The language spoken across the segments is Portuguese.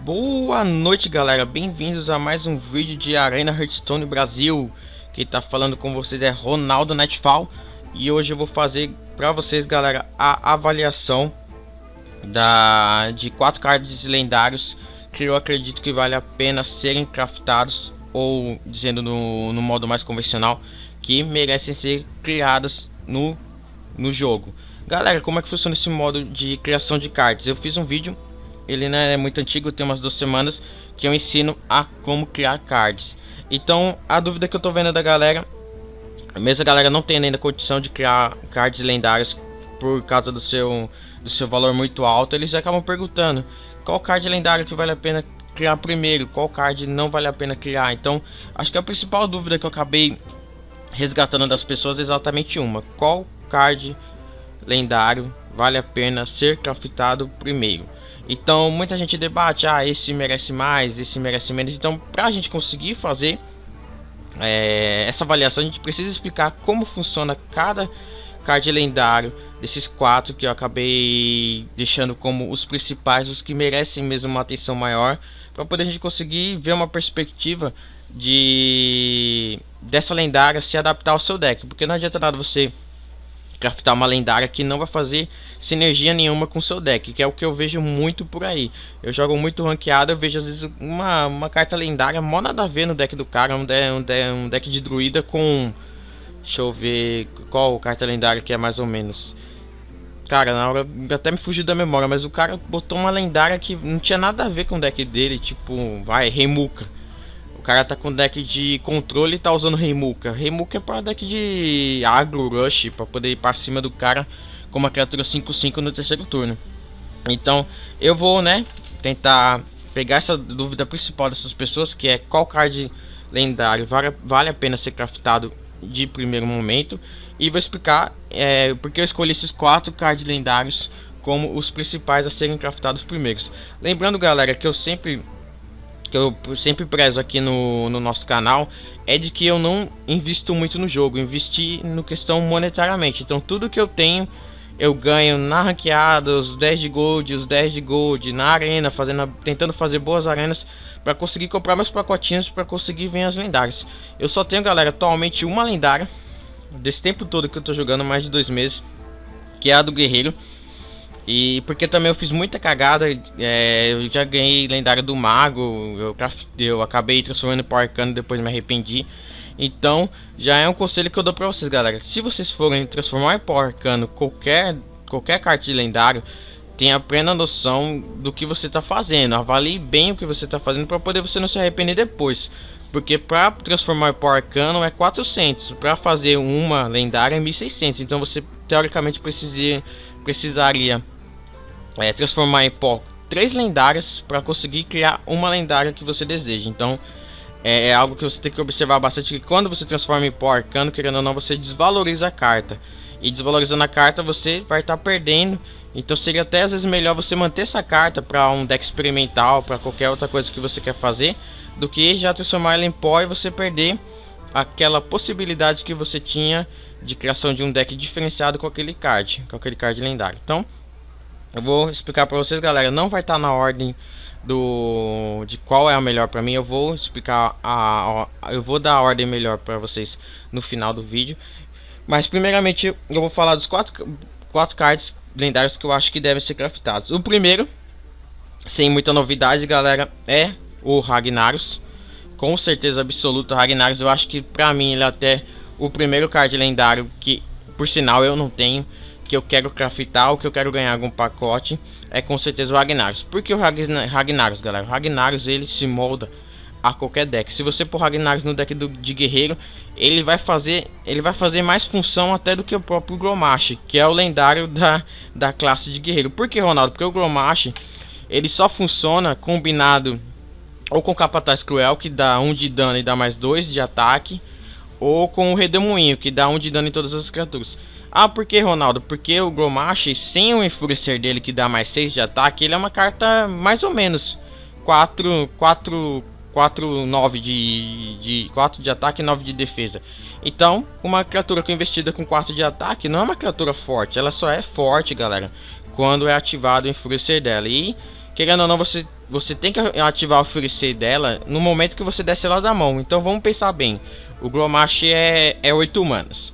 Boa noite, galera, bem-vindos a mais um vídeo de Arena Hearthstone Brasil. Quem tá falando com vocês é Ronaldo Nightfall. E hoje eu vou fazer pra vocês, galera, a avaliação de 4 cards lendários que eu acredito que vale a pena serem craftados, ou dizendo no modo mais convencional, que merecem ser criadas no jogo. Galera, como é que funciona esse modo de criação de cards? Eu fiz um vídeo, ele não é muito antigo, tem umas 2 semanas, que eu ensino a como criar cards. Então a dúvida que eu tô vendo da galera, mesmo a galera não tendo ainda condição de criar cards lendários por causa do seu valor muito alto, eles acabam perguntando qual card lendário que vale a pena criar primeiro, qual card não vale a pena criar. Então acho que a principal dúvida que eu acabei resgatando das pessoas é exatamente uma: qual card lendário vale a pena ser craftado primeiro. Então muita gente debate, esse merece mais, esse merece menos. Então pra gente conseguir fazer essa avaliação, a gente precisa explicar como funciona cada card lendário desses 4 que eu acabei deixando como os principais, os que merecem mesmo uma atenção maior, para poder a gente conseguir ver uma perspectiva dessa lendária se adaptar ao seu deck. Porque não adianta nada você craftar uma lendária que não vai fazer sinergia nenhuma com o seu deck, que é o que eu vejo muito por aí. Eu jogo muito ranqueado, eu vejo às vezes uma carta lendária mó nada a ver no deck do cara, um deck de druida com... Deixa eu ver qual carta lendária que é mais ou menos. Cara, na hora até me fugiu da memória, mas o cara botou uma lendária que não tinha nada a ver com o deck dele, tipo, Reimuka. O cara tá com deck de controle e tá usando Reimuka. Reimuka é para deck de agro rush, para poder ir para cima do cara com uma criatura 5/5 no terceiro turno. Então eu vou, tentar pegar essa dúvida principal dessas pessoas, que é qual card lendário vale a pena ser craftado de primeiro momento, e vou explicar porque eu escolhi esses 4 cards lendários como os principais a serem craftados primeiros. Lembrando, galera, que eu sempre prezo aqui no nosso canal é de que eu não invisto muito no jogo, investi no questão monetariamente. Então tudo que eu tenho eu ganho na ranqueada, os 10 de gold, na arena, tentando fazer boas arenas para conseguir comprar meus pacotinhos, para conseguir vir as lendárias. Eu só tenho, galera, atualmente uma lendária desse tempo todo que eu tô jogando, mais de 2 meses, que é a do guerreiro. E porque também eu fiz muita cagada, eu já ganhei lendária do mago, eu acabei transformando em pau arcano, depois me arrependi. Então já é um conselho que eu dou pra vocês, galera: se vocês forem transformar em pau arcano qualquer carta de lendário, tenha plena noção do que você tá fazendo, avalie bem o que você tá fazendo para poder você não se arrepender depois. Porque para transformar em pau arcano é 400, para fazer uma lendária é 1600. Então você teoricamente precisaria transformar em pó 3 lendárias para conseguir criar uma lendária que você deseja. Então é algo que você tem que observar bastante, que quando você transforma em pó arcano, querendo ou não, você desvaloriza a carta, e desvalorizando a carta você vai estar perdendo. Então seria até às vezes melhor você manter essa carta para um deck experimental, para qualquer outra coisa que você quer fazer, do que já transformar ela em pó e você perder aquela possibilidade que você tinha de criação de um deck diferenciado com aquele card lendário. Então eu vou explicar para vocês, galera, não vai estar na ordem de qual é a melhor para mim. Eu vou explicar eu vou dar a ordem melhor para vocês no final do vídeo. Mas primeiramente eu vou falar dos 4 cards lendários que eu acho que devem ser craftados. O primeiro, sem muita novidade, galera, é o Ragnaros. Com certeza absoluta, Ragnaros, eu acho que pra mim ele é até o primeiro card lendário que, por sinal, eu não tenho, que eu quero craftar, ou que eu quero ganhar algum pacote, é com certeza o Ragnaros. Por que o Ragnaros, galera? O Ragnaros, ele se molda a qualquer deck. Se você pôr Ragnaros no deck de guerreiro, ele vai fazer mais função até do que o próprio Grommash, que é o lendário da classe de guerreiro. Por que, Ronaldo? Porque o Grommash, ele só funciona combinado ou com o Capataz Cruel, que dá 1 de dano e dá mais 2 de ataque, ou com o Redemoinho, que dá 1 de dano em todas as criaturas. Por que, Ronaldo? Porque o Grommash, sem o Enfurecer dele, que dá mais 6 de ataque, ele é uma carta mais ou menos 4, 9 4 de ataque e 9 de defesa. Então, uma criatura com investida com 4 de ataque não é uma criatura forte. Ela só é forte, galera, quando é ativado o Enfurecer dela. E, querendo ou não, você você tem que ativar o Fury dela no momento que você desce ela da mão. Então vamos pensar bem. O Grommash é 8 manas.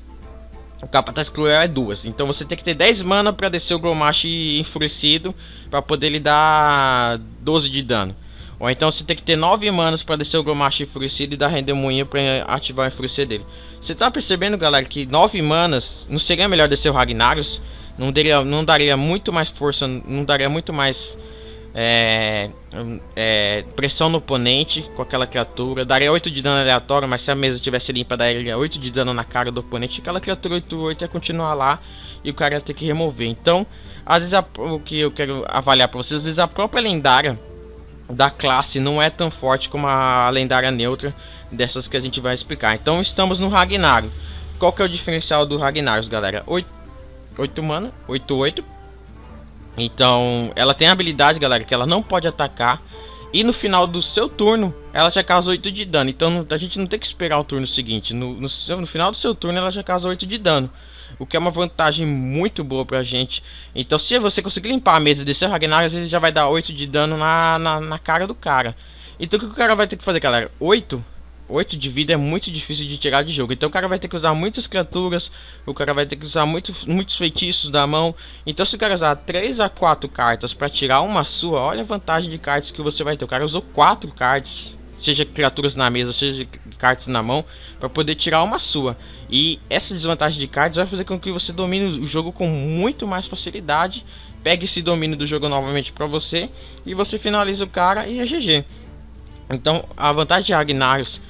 O Capataz Cruel é 2. Então você tem que ter 10 mana para descer o Grommash enfurecido, para poder lhe dar 12 de dano. Ou então você tem que ter 9 manas para descer o Grommash enfurecido e dar Redemoinho para ativar o enfurecer dele. Você tá percebendo, galera, que 9 manas não seria melhor descer o Ragnarus? Não daria muito mais força, não daria muito mais pressão no oponente com aquela criatura. Daria 8 de dano aleatório, mas se a mesa tivesse limpa, daria 8 de dano na cara do oponente. Aquela criatura 8/8 ia continuar lá e o cara ia ter que remover. Então, às vezes o que eu quero avaliar para vocês, às vezes a própria lendária da classe não é tão forte como a lendária neutra dessas que a gente vai explicar. Então estamos no Ragnarok. Qual que é o diferencial do Ragnarok, galera? 8 mana, 8/8. Então ela tem a habilidade, galera, que ela não pode atacar. E no final do seu turno ela já causa 8 de dano. Então a gente não tem que esperar o turno seguinte. No final do seu turno ela já causa 8 de dano, o que é uma vantagem muito boa pra gente. Então se você conseguir limpar a mesa e descer o Ragnarok, ele já vai dar 8 de dano na cara do cara. Então o que o cara vai ter que fazer, galera? 8 de vida é muito difícil de tirar de jogo. Então o cara vai ter que usar muitas criaturas. O cara vai ter que usar muitos feitiços da mão. Então se o cara usar 3 a 4 cartas para tirar uma sua, olha a vantagem de cartas que você vai ter. O cara usou 4 cartas, seja criaturas na mesa, seja cartas na mão, para poder tirar uma sua. E essa desvantagem de cartas vai fazer com que você domine o jogo com muito mais facilidade. Pegue esse domínio do jogo novamente para você e você finaliza o cara e é GG. Então a vantagem de Ragnarok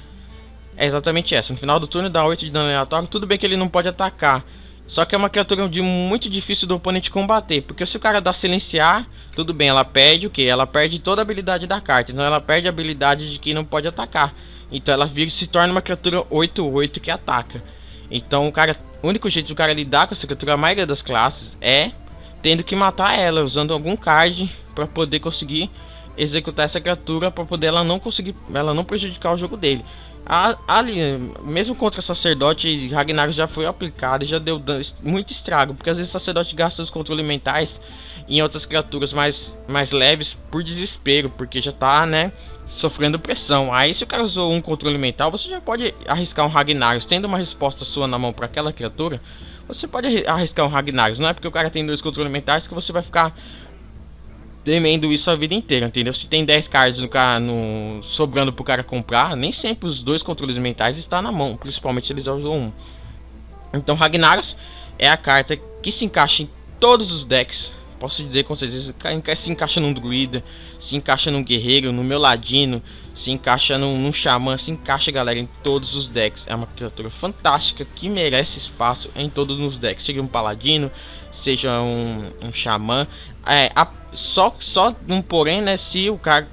é exatamente essa. No final do turno dá 8 de dano aleatório. Tudo bem que ele não pode atacar, só que é uma criatura muito difícil do oponente combater. Porque se o cara dá silenciar, tudo bem, ela perde o que? Ela perde toda a habilidade da carta. Então ela perde a habilidade de que não pode atacar. Então ela se torna uma criatura 8/8 que ataca. Então o único jeito do cara lidar com essa criatura, a maioria das classes, é tendo que matar ela, usando algum card para poder conseguir executar essa criatura, para poder ela não prejudicar o jogo dele. Ali, mesmo contra Sacerdote, Ragnarok já foi aplicado e já deu muito estrago, porque às vezes Sacerdote gasta os controles mentais em outras criaturas mais leves por desespero, porque já tá, né, sofrendo pressão. Aí se o cara usou um controle mental, você já pode arriscar um Ragnarok. Tendo uma resposta sua na mão para aquela criatura, você pode arriscar um Ragnarok. Não é porque o cara tem 2 controles mentais que você vai ficar temendo isso a vida inteira, entendeu? Se tem 10 cards sobrando pro cara comprar, nem sempre os 2 controles mentais estão na mão, principalmente se eles usam um. Então Ragnarok é a carta que se encaixa em todos os decks. Posso dizer com certeza, se encaixa num druida, se encaixa num guerreiro, no meu ladino, se encaixa num xamã, se encaixa, galera, em todos os decks. É uma criatura fantástica que merece espaço em todos os decks, seja um paladino, seja um xamã. Só um porém, né, se o cara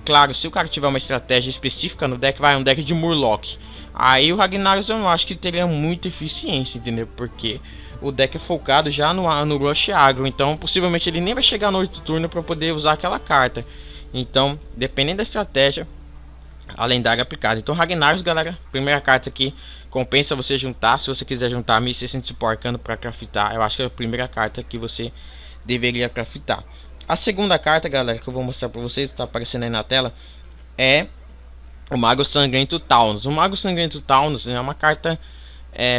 tiver uma estratégia específica no deck, vai um deck de Murloc, aí o Ragnarok eu não acho que teria muita eficiência, entendeu? Porque o deck é focado já no Rush Agro, então possivelmente ele nem vai chegar no 8 turno para poder usar aquela carta. Então, dependendo da estratégia, a lendária é aplicada. Então Ragnarok, galera, primeira carta aqui, compensa você juntar. Se você quiser juntar 1600 de Arcano para craftar, eu acho que é a primeira carta que você deveria craftar. A segunda carta, galera, que eu vou mostrar para vocês, está aparecendo aí na tela, é o Mago Sangrento Taunus. O Mago Sangrento Taunus é uma carta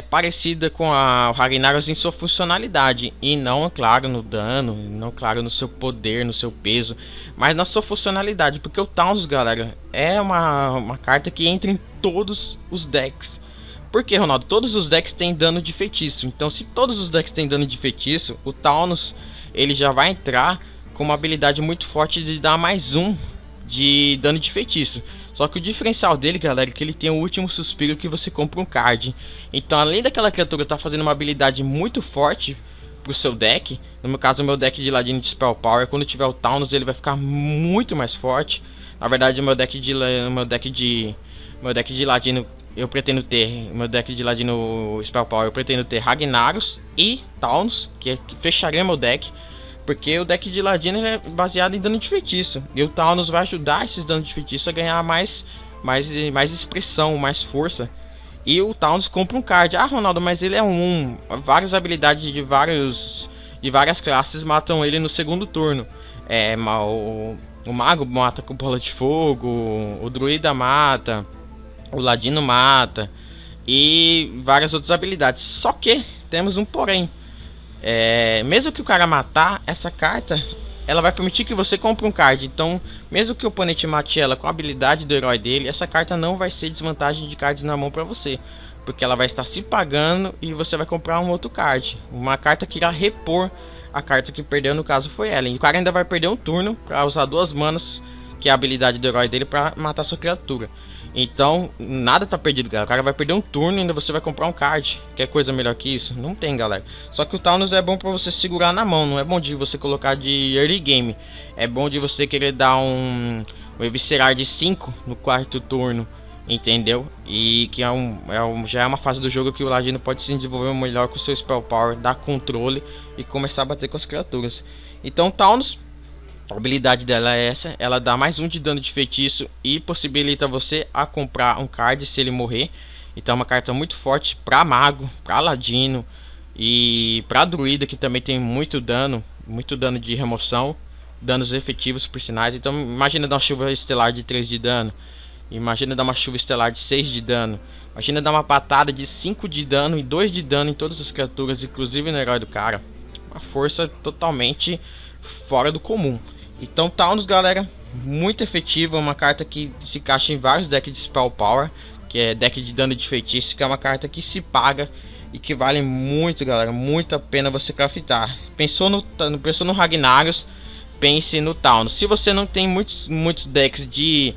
parecida com o Ragnarok em sua funcionalidade, e não, claro, no dano, não, claro, no seu poder, no seu peso, mas na sua funcionalidade, porque o Taunus, galera, é uma carta que entra em todos os decks. Por que, Ronaldo? Todos os decks têm dano de feitiço. Então se todos os decks têm dano de feitiço, o Taunus ele já vai entrar com uma habilidade muito forte de dar mais 1 de dano de feitiço. Só que o diferencial dele, galera, é que ele tem o último suspiro que você compra um card. Então além daquela criatura estar fazendo uma habilidade muito forte pro seu deck, no meu caso o meu deck de ladino de Spell Power, quando tiver o Taunus ele vai ficar muito mais forte. Na verdade o meu deck de ladino eu pretendo ter, meu deck de ladino Spell Power, eu pretendo ter Ragnarok e Taunus, que fecharia meu deck. Porque o deck de ladino é baseado em dano de feitiço, e o Taunus vai ajudar esses danos de feitiço a ganhar mais expressão, mais força. E o Taunus compra um card. Ah, Ronaldo, mas ele é várias habilidades de várias classes matam ele no segundo turno. O mago mata com bola de fogo, o druida mata, o ladino mata e várias outras habilidades. Só que temos um porém. Mesmo que o cara matar essa carta, ela vai permitir que você compre um card. Então, mesmo que o oponente mate ela com a habilidade do herói dele, essa carta não vai ser desvantagem de cards na mão para você, porque ela vai estar se pagando e você vai comprar um outro card, uma carta que irá repor a carta que perdeu, no caso foi ela. E o cara ainda vai perder um turno para usar 2 manas, que é a habilidade do herói dele, para matar sua criatura. Então, nada tá perdido, galera. O cara vai perder um turno e ainda você vai comprar um card. Quer coisa melhor que isso? Não tem, galera. Só que o Taunos é bom pra você segurar na mão. Não é bom de você colocar de early game. É bom de você querer dar um Eviscerar de 5 no 4º turno. Entendeu? E que já é uma fase do jogo que o Ladino pode se desenvolver melhor com o seu Spell Power, dar controle e começar a bater com as criaturas. Então, Taunos, a habilidade dela é essa, ela dá mais 1 de dano de feitiço e possibilita você a comprar um card se ele morrer. Então é uma carta muito forte para mago, para ladino e para druida, que também tem muito dano de remoção, danos efetivos por sinais. Então imagina dar uma chuva estelar de 3 de dano, imagina dar uma chuva estelar de 6 de dano, imagina dar uma patada de 5 de dano e 2 de dano em todas as criaturas, inclusive no herói do cara. Uma força totalmente fora do comum. Então Taunos, galera, muito efetiva, uma carta que se encaixa em vários decks de Spell Power, que é deck de dano de feitiço, que é uma carta que se paga e que vale muito, galera, muito a pena você craftar. Pensou no Ragnaros, pense no Taunos. Se você não tem muitos decks de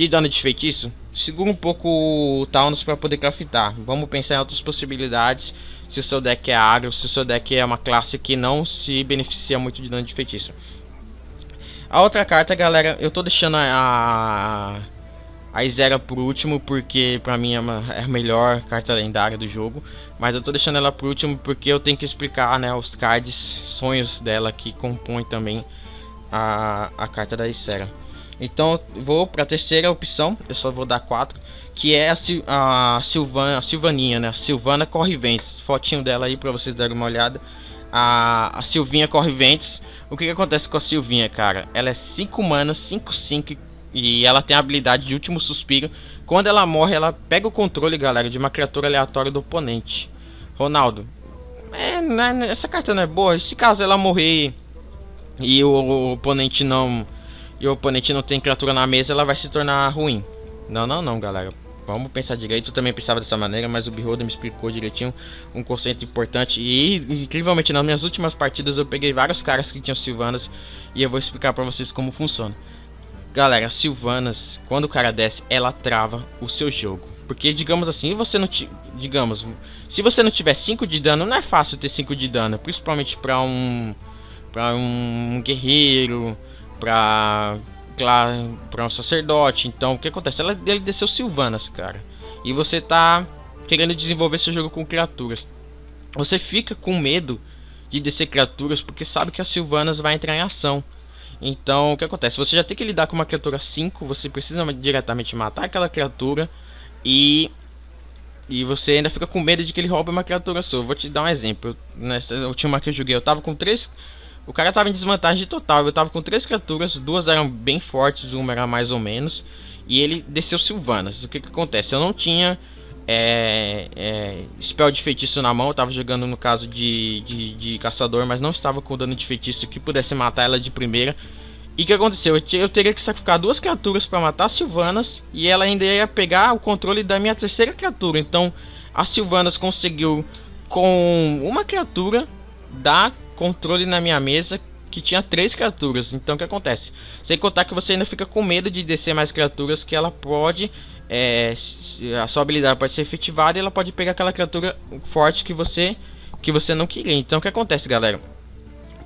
dano de feitiço, segura um pouco o Taunos para poder craftar. Vamos pensar em outras possibilidades. Se o seu deck é agro, se o seu deck é uma classe que não se beneficia muito de dano de feitiço. A outra carta, galera, eu tô deixando a Ysera por último, porque pra mim é a melhor carta lendária do jogo. Mas eu tô deixando ela por último porque eu tenho que explicar, né, os cards, sonhos dela, que compõem também a carta da Ysera. Então vou pra terceira opção, eu só vou dar 4, que é a Silvaninha, né, a Silvana Corre-Ventos. Fotinho dela aí pra vocês darem uma olhada. A Silvinha Corre-Ventos. O que acontece com a Silvinha, cara? Ela é 5 manas, 5/5, e ela tem a habilidade de último suspiro. Quando ela morre, ela pega o controle, galera, de uma criatura aleatória do oponente. Ronaldo, essa carta não é boa. E se caso ela morrer e o oponente não tem criatura na mesa, ela vai se tornar ruim. Não, galera. Vamos pensar direito. Eu também pensava dessa maneira, mas o Beholder me explicou direitinho um conceito importante. E incrivelmente, nas minhas últimas partidas eu peguei vários caras que tinham Silvanas, e eu vou explicar pra vocês como funciona. Galera, Silvanas, quando o cara desce, ela trava o seu jogo. Porque, digamos assim, se você não tiver 5 de dano, não é fácil ter 5 de dano, principalmente pra um guerreiro, pra um sacerdote. Então o que acontece? Ele desceu Silvanas, cara, e você tá querendo desenvolver seu jogo com criaturas. Você fica com medo de descer criaturas porque sabe que a Silvanas vai entrar em ação. Então o que acontece? Você já tem que lidar com uma criatura 5, você precisa diretamente matar aquela criatura, e você ainda fica com medo de que ele roube uma criatura sua. Vou te dar um exemplo. Nessa última que eu joguei, eu tava com 3. O cara tava em desvantagem total. Eu tava com 3 criaturas, 2 eram bem fortes, uma era mais ou menos, e ele desceu Silvanas. O que acontece? Eu não tinha spell de feitiço na mão. Eu tava jogando no caso de caçador, mas não estava com dano de feitiço que pudesse matar ela de primeira. E o que aconteceu? Eu teria que sacrificar 2 criaturas para matar a Silvanas, e ela ainda ia pegar o controle da minha terceira criatura. Então a Silvanas conseguiu, com uma criatura, dar controle na minha mesa que tinha 3 criaturas. Então o que acontece? Sem contar que você ainda fica com medo de descer mais criaturas, que ela pode, a sua habilidade pode ser efetivada e ela pode pegar aquela criatura forte que você não queria. Então o que acontece, galera?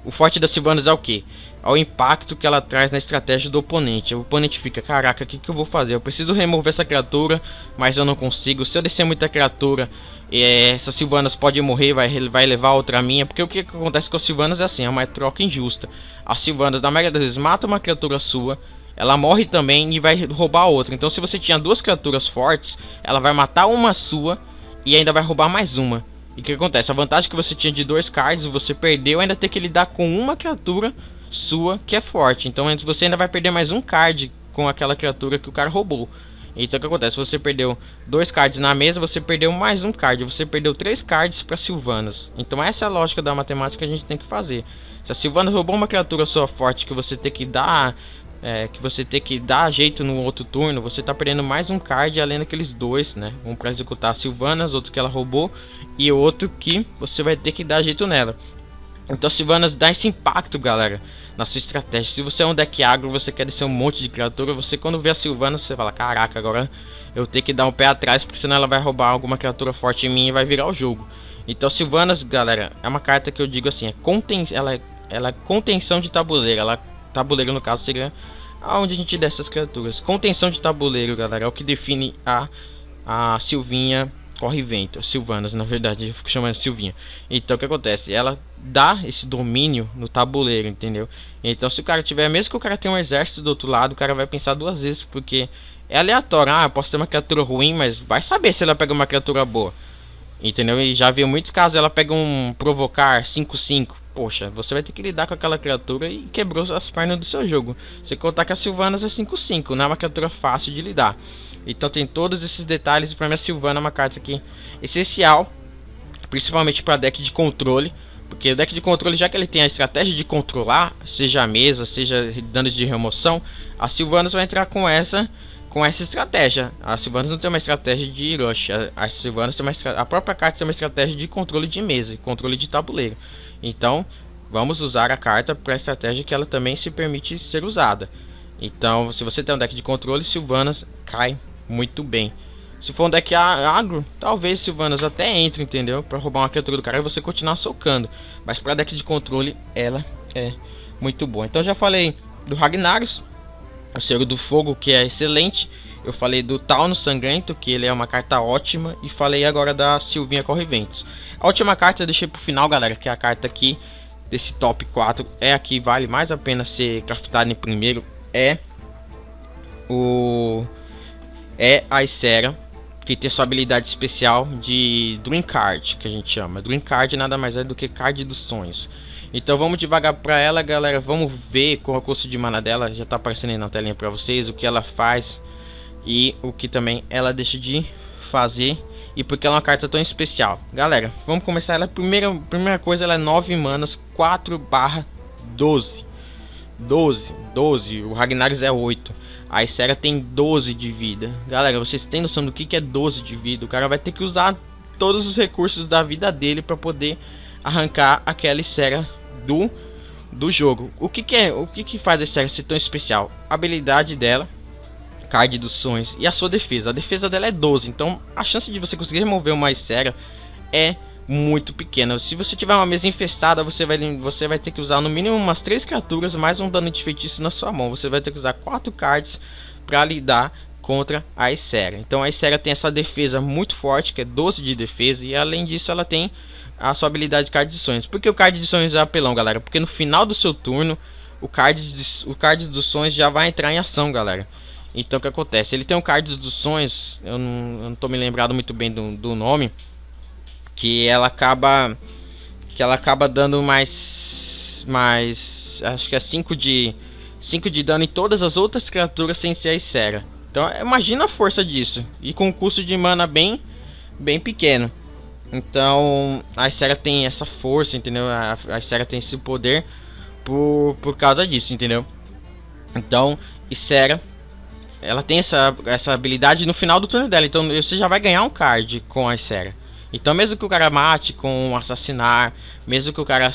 O forte da Silvanas é o que? É o impacto que ela traz na estratégia do oponente. O oponente fica, caraca, o que eu vou fazer? Eu preciso remover essa criatura, mas eu não consigo. Se eu descer muita criatura, essa Silvanas pode morrer, vai levar outra minha. Porque o que acontece com as Silvanas é assim, é uma troca injusta. As Silvanas, na maioria das vezes, mata uma criatura sua, ela morre também e vai roubar outra. Então se você tinha 2 criaturas fortes, ela vai matar uma sua e ainda vai roubar mais uma. E o que acontece? A vantagem que você tinha de 2 cards, você perdeu, ainda ter que lidar com uma criatura sua que é forte. Então você ainda vai perder mais um card com aquela criatura que o cara roubou. Então o que acontece? Você perdeu 2 cards na mesa, você perdeu mais um card. Você perdeu 3 cards para Sylvanas. Então essa é a lógica da matemática que a gente tem que fazer. Se a Sylvanas roubou uma criatura sua forte que você tem que dar... jeito no outro turno, você tá perdendo mais um card além daqueles 2, né? Um para executar a Sylvanas, outro que ela roubou e outro que você vai ter que dar jeito nela. Então a Sylvanas dá esse impacto, galera, na sua estratégia. Se você é um deck agro, você quer descer um monte de criatura, você quando vê a Sylvanas, você fala, caraca, agora eu tenho que dar um pé atrás, porque senão ela vai roubar alguma criatura forte em mim e vai virar o jogo. Então Sylvanas, galera, é uma carta que eu digo assim, ela é contenção de tabuleiro. Tabuleiro no caso seria aonde a gente desce as criaturas. Contenção de tabuleiro, galera, é o que define a Sylvinha Corre-Vento. Sylvanas, na verdade, eu fico chamando de Sylvinha. Então o que acontece? Ela dá esse domínio no tabuleiro, entendeu? Então se o cara tiver, mesmo que o cara tenha um exército do outro lado, o cara vai pensar 2 vezes, porque é aleatório. Ah, eu posso ter uma criatura ruim, mas vai saber se ela pega uma criatura boa, entendeu? E já vi muitos casos, ela pega um provocar 5/5. Poxa, você vai ter que lidar com aquela criatura e quebrou as pernas do seu jogo. Você contar que a Sylvanas é 5/5, não é uma criatura fácil de lidar. Então tem todos esses detalhes. Para mim a Sylvana é uma carta aqui essencial, principalmente para deck de controle. Porque o deck de controle, já que ele tem a estratégia de controlar, seja a mesa, seja danos de remoção, a Sylvanas vai entrar com essa estratégia. A Sylvanas não tem uma estratégia de rush, a Sylvanas tem a própria carta tem uma estratégia de controle de mesa, controle de tabuleiro. Então vamos usar a carta para a estratégia que ela também se permite ser usada. Então se você tem um deck de controle, Sylvanas cai muito bem. Se for um deck agro, talvez Sylvanas até entre, entendeu? Para roubar uma criatura do cara e você continuar socando. Mas para deck de controle, ela é muito boa. Então já falei do Ragnaros, o Senhor do Fogo, que é excelente. Eu falei do Tauno Sangrento, que ele é uma carta ótima. E falei agora da Sylvinha Corre-Ventos. A última carta eu deixei pro final, galera, que é a carta aqui desse top 4. É a que vale mais a pena ser craftada em primeiro. É a Ysera, que tem sua habilidade especial de Dream Card, que a gente chama. Dream Card nada mais é do que card dos sonhos. Então vamos devagar para ela, galera. Vamos ver qual é o custo de mana dela. Já tá aparecendo aí na telinha para vocês o que ela faz e o que também ela deixa de fazer, e porque ela é uma carta tão especial. Galera, vamos começar ela. Primeira coisa, ela é 9 manas, 4/12. 12. O Ragnaros é 8. A Ysera tem 12 de vida. Galera, vocês têm noção do que é 12 de vida? O cara vai ter que usar todos os recursos da vida dele para poder arrancar aquela Ysera do jogo. O que faz a Ysera ser tão especial? A habilidade dela, card dos sonhos, e a sua defesa. A defesa dela é 12. Então a chance de você conseguir remover uma Ysera é muito pequena. Se você tiver uma mesa infestada, você vai ter que usar no mínimo umas 3 criaturas mais um dano de feitiço na sua mão. Você vai ter que usar 4 cards para lidar contra a Ysera. Então a Ysera tem essa defesa muito forte, que é 12 de defesa, e além disso ela tem a sua habilidade de card de sonhos. Por que o card de sonhos é apelão, galera? Porque no final do seu turno o card dos sonhos já vai entrar em ação, galera. Então o que acontece? Ele tem um card dos sonhos, eu não tô me lembrado muito bem do nome, que ela acaba dando mais acho que é 5 de dano em todas as outras criaturas sem ser a Ysera. Então imagina a força disso, e com um custo de mana bem pequeno. Então a Ysera tem essa força, entendeu? A Ysera tem esse poder por causa disso, entendeu? Então Ysera, ela tem essa habilidade no final do turno dela. Então você já vai ganhar um card com a Ysera. Então mesmo que o cara mate com assassinar, mesmo que o cara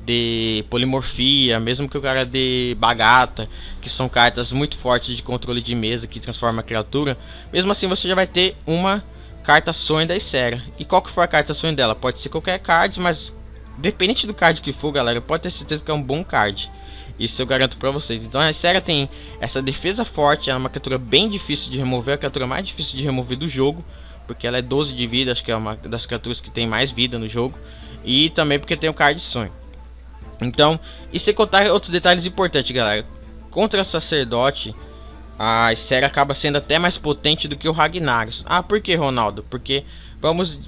dê polimorfia, mesmo que o cara dê bagata, que são cartas muito fortes de controle de mesa que transforma a criatura, mesmo assim você já vai ter uma carta sonho da Ysera. E qual que for a carta sonho dela? Pode ser qualquer card, mas dependente do card que for, galera, pode ter certeza que é um bom card. Isso eu garanto pra vocês. Então a Ysera tem essa defesa forte, ela é uma criatura bem difícil de remover, a criatura mais difícil de remover do jogo, porque ela é 12 de vida, acho que é uma das criaturas que tem mais vida no jogo. E também porque tem o card de sonho. Então, e sem contar outros detalhes importantes, galera. Contra o Sacerdote, a Ysera acaba sendo até mais potente do que o Ragnaros. Ah, por que, Ronaldo? Porque vamos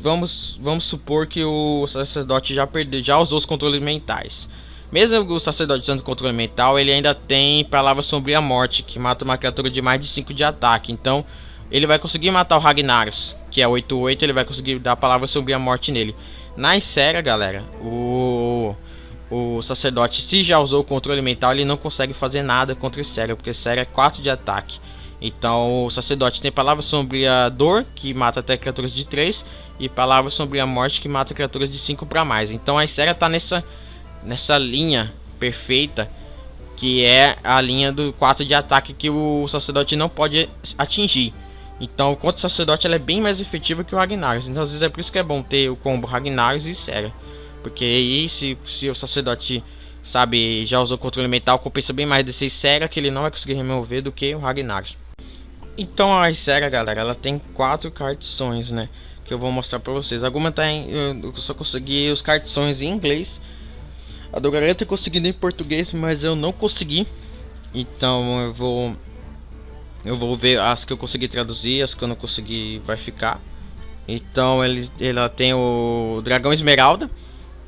supor que o Sacerdote já usou os controles mentais. Mesmo o sacerdote usando controle mental, ele ainda tem Palavra Sombria Morte, que mata uma criatura de mais de 5 de ataque. Então ele vai conseguir matar o Ragnaros, que é 8/8, ele vai conseguir dar a Palavra Sombria Morte nele. Na Ysera, galera, o sacerdote, se já usou o controle mental, ele não consegue fazer nada contra Ysera, porque Ysera é 4 de ataque. Então o sacerdote tem Palavra Sombria Dor, que mata até criaturas de 3, e Palavra Sombria Morte, que mata criaturas de 5 para mais. Então a Ysera tá nessa linha perfeita, que é a linha do 4 de ataque, que o sacerdote não pode atingir. Então contra o sacerdote ela é bem mais efetiva que o Ragnaros. Então às vezes é por isso que é bom ter o combo Ragnaros e Ysera, porque aí se o sacerdote, sabe, já usou controle mental, compensa bem mais desse Ysera, que ele não vai conseguir remover, do que o Ragnaros. Então a Ysera, galera, ela tem 4 cartições, né, que eu vou mostrar pra vocês. Alguma tá eu só consegui os cartições em inglês. Adoraria ter conseguido em português, mas eu não consegui. Então eu vou ver as que eu consegui traduzir, as que eu não consegui vai ficar. Então ela tem o Dragão Esmeralda,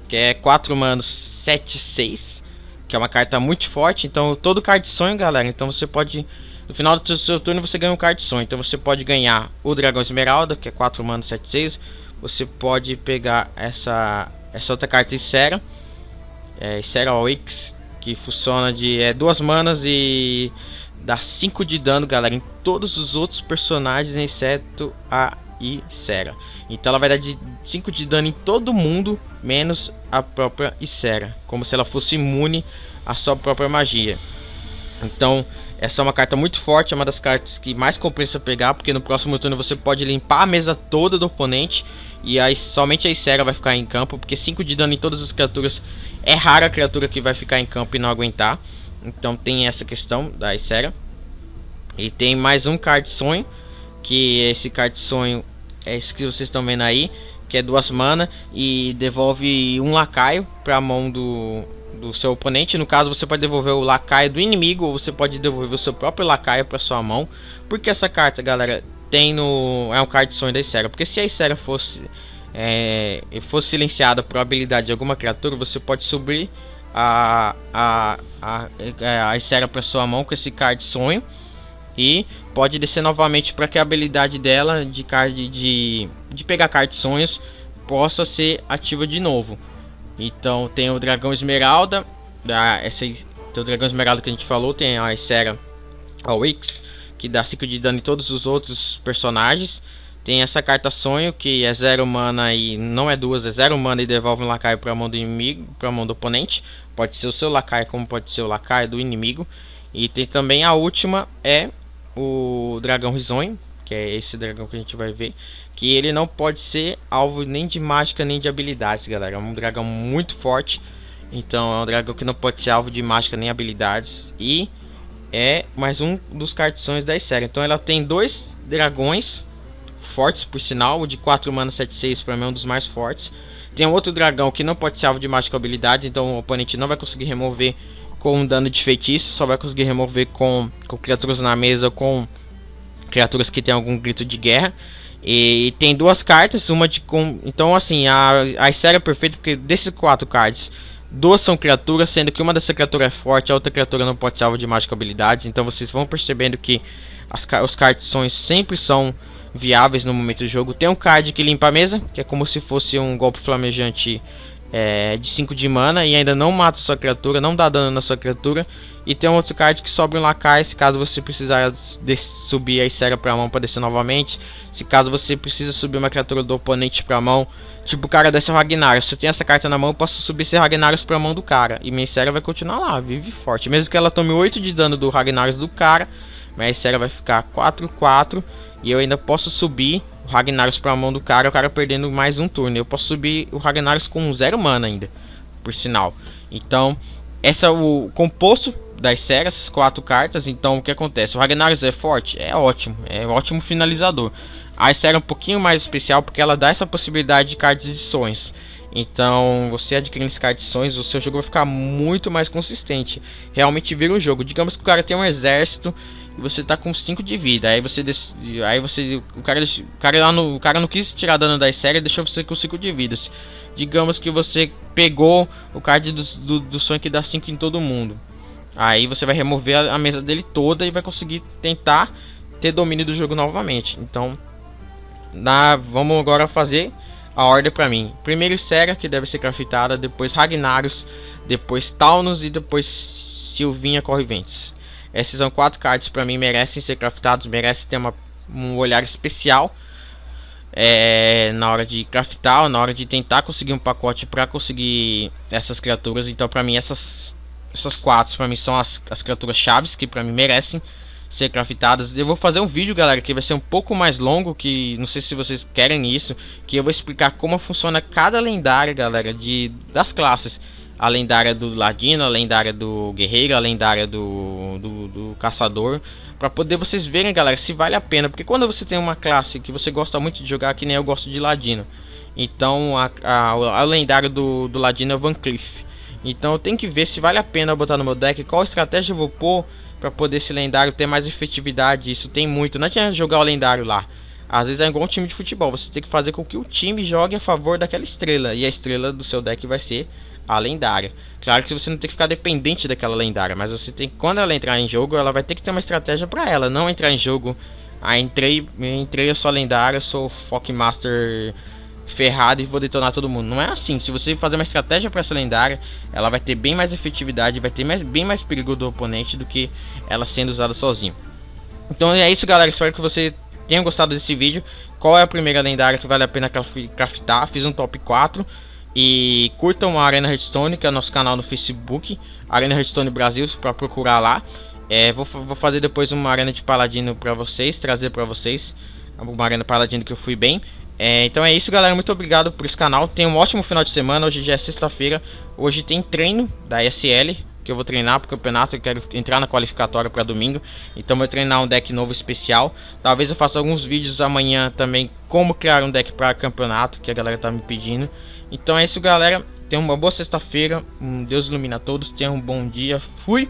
que é 4 manos 7/6, que é uma carta muito forte. Então todo card de sonho, galera, então você pode, no final do seu turno você ganha um card de sonho. Então você pode ganhar o Dragão Esmeralda, que é 4 manos 7/6. Você pode pegar essa outra carta Ysera, Ysera Oix, que funciona de 2 manas e dá 5 de dano, galera, em todos os outros personagens, exceto a Ysera. Então ela vai dar de 5 de dano em todo mundo, menos a própria Ysera, como se ela fosse imune à sua própria magia. Então essa é uma carta muito forte, é uma das cartas que mais compensa pegar, porque no próximo turno você pode limpar a mesa toda do oponente, e aí somente a Ysera vai ficar em campo, porque 5 de dano em todas as criaturas é rara a criatura que vai ficar em campo e não aguentar. Então tem essa questão da Ysera. E tem mais um card sonho, que esse card sonho é esse que vocês estão vendo aí, que é 2 mana e devolve um lacaio para a mão do seu oponente. No caso você pode devolver o lacaio do inimigo, ou você pode devolver o seu próprio lacaio para sua mão. Porque essa carta, galera, é um card sonho da Ysera. Porque se a Ysera fosse silenciada por habilidade de alguma criatura, você pode subir a Ysera para sua mão com esse card sonho, e pode descer novamente para que a habilidade dela de pegar card sonhos possa ser ativa de novo. Então tem o Dragão Esmeralda, tem o Dragão Esmeralda que a gente falou, tem a Ysera Oix, que dá 5 de dano em todos os outros personagens. Tem essa carta sonho, que é 0 mana e não é 2, é 0 mana e devolve um lacaio para a mão do inimigo, para a mão do oponente. Pode ser o seu lacaio, como pode ser o lacaio do inimigo. E tem também a última, é o Dragão Risonho, que é esse dragão que a gente vai ver, que ele não pode ser alvo nem de mágica nem de habilidades, galera. É um dragão muito forte, então é um dragão que não pode ser alvo de mágica nem habilidades, e é mais um dos cartões da série. Então ela tem 2 dragões fortes, por sinal. O de 4 mana 7/6 para mim é um dos mais fortes. Tem um outro dragão que não pode ser alvo de mágica ou habilidades, então o oponente não vai conseguir remover com um dano de feitiço, só vai conseguir remover com criaturas na mesa, com criaturas que tem algum grito de guerra. E tem 2 cartas, uma de então assim, a Ysera é perfeita, porque desses 4 cards, 2 são criaturas, sendo que uma dessa criatura é forte, a outra criatura não pode ser alvo de mágica ou habilidades. Então vocês vão percebendo que os cartições sempre são viáveis no momento do jogo. Tem um card que limpa a mesa, que é como se fosse um golpe flamejante de 5 de mana, e ainda não mata sua criatura, não dá dano na sua criatura. E tem um outro card que sobe um lacaio, se caso você precisar subir a Ysera pra mão para descer novamente. Se caso você precisa subir uma criatura do oponente pra mão, tipo o cara desce o Ragnaros, se eu tenho essa carta na mão, eu posso subir esse Ragnaros pra mão do cara, e minha Ysera vai continuar lá, vive forte. Mesmo que ela tome 8 de dano do Ragnaros do cara, minha Ysera vai ficar 4/4, e eu ainda posso subir o Ragnaros pra mão do cara, o cara perdendo mais um turno. Eu posso subir o Ragnaros com 0 mana ainda, por sinal. Então, esse é o composto da Ysera, essas 4 cartas. Então, o que acontece? O Ragnaros é forte? É um ótimo finalizador. A Ysera é um pouquinho mais especial, porque ela dá essa possibilidade de cartas de sonhos. Então, você adquirindo esses cartas de sonhos, o seu jogo vai ficar muito mais consistente. Realmente vira um jogo. Digamos que o cara tem um exército, e você tá com 5 de vida. Aí você o cara não quis tirar dano da série e deixou você com 5 de vida. Digamos que você pegou o card do sonho que dá 5 em todo mundo. Aí você vai remover a mesa dele toda e vai conseguir tentar ter domínio do jogo novamente. Então, vamos agora fazer a ordem pra mim. Primeiro Sera, que deve ser craftada, depois Ragnarus, depois Taunus e depois Sylvinha Corriventes. Esses são 4 cards pra mim, merecem ser craftados, merecem ter um olhar especial na hora de craftar, na hora de tentar conseguir um pacote pra conseguir essas criaturas. Então pra mim essas 4 pra mim são as criaturas chaves que pra mim merecem ser craftadas. Eu vou fazer um vídeo, galera, que vai ser um pouco mais longo, que não sei se vocês querem isso, que eu vou explicar como funciona cada lendária, galera, das classes. A lendária do ladino, a lendária do guerreiro, a lendária do caçador, para poder vocês verem, galera, se vale a pena. Porque quando você tem uma classe que você gosta muito de jogar, que nem eu gosto de ladino, então a lendária do ladino é o Van Cleef. Então eu tenho que ver se vale a pena eu botar no meu deck, qual estratégia eu vou pôr para poder esse lendário ter mais efetividade. Isso tem muito, não adianta jogar o lendário lá. Às vezes é igual um time de futebol, você tem que fazer com que o time jogue a favor daquela estrela, e a estrela do seu deck vai ser a lendária. Claro que você não tem que ficar dependente daquela lendária, mas você tem, quando ela entrar em jogo, ela vai ter que ter uma estratégia para ela, não entrar em jogo. Entrei, eu sou lendária, eu sou Fog Master ferrado e vou detonar todo mundo. Não é assim. Se você fazer uma estratégia para essa lendária, ela vai ter bem mais efetividade, vai ter bem mais perigo do oponente do que ela sendo usada sozinha. Então é isso, galera, espero que você tenha gostado desse vídeo. Qual é a primeira lendária que vale a pena craftar? Fiz um top 4. E curtam a Arena Hearthstone, que é o nosso canal no Facebook, Arena Hearthstone Brasil, para procurar lá. Vou fazer depois uma arena de paladino para vocês, trazer para vocês uma arena paladino que eu fui bem. Então é isso, galera, muito obrigado por esse canal. Tenha um ótimo final de semana. Hoje já é sexta-feira. Hoje tem treino da ESL, que eu vou treinar para o campeonato. Eu quero entrar na qualificatória para domingo, então vou treinar um deck novo especial. Talvez eu faça alguns vídeos amanhã também, como criar um deck para campeonato, que a galera tá me pedindo. Então é isso, galera, tenham uma boa sexta-feira. Deus ilumina a todos, tenham um bom dia. Fui!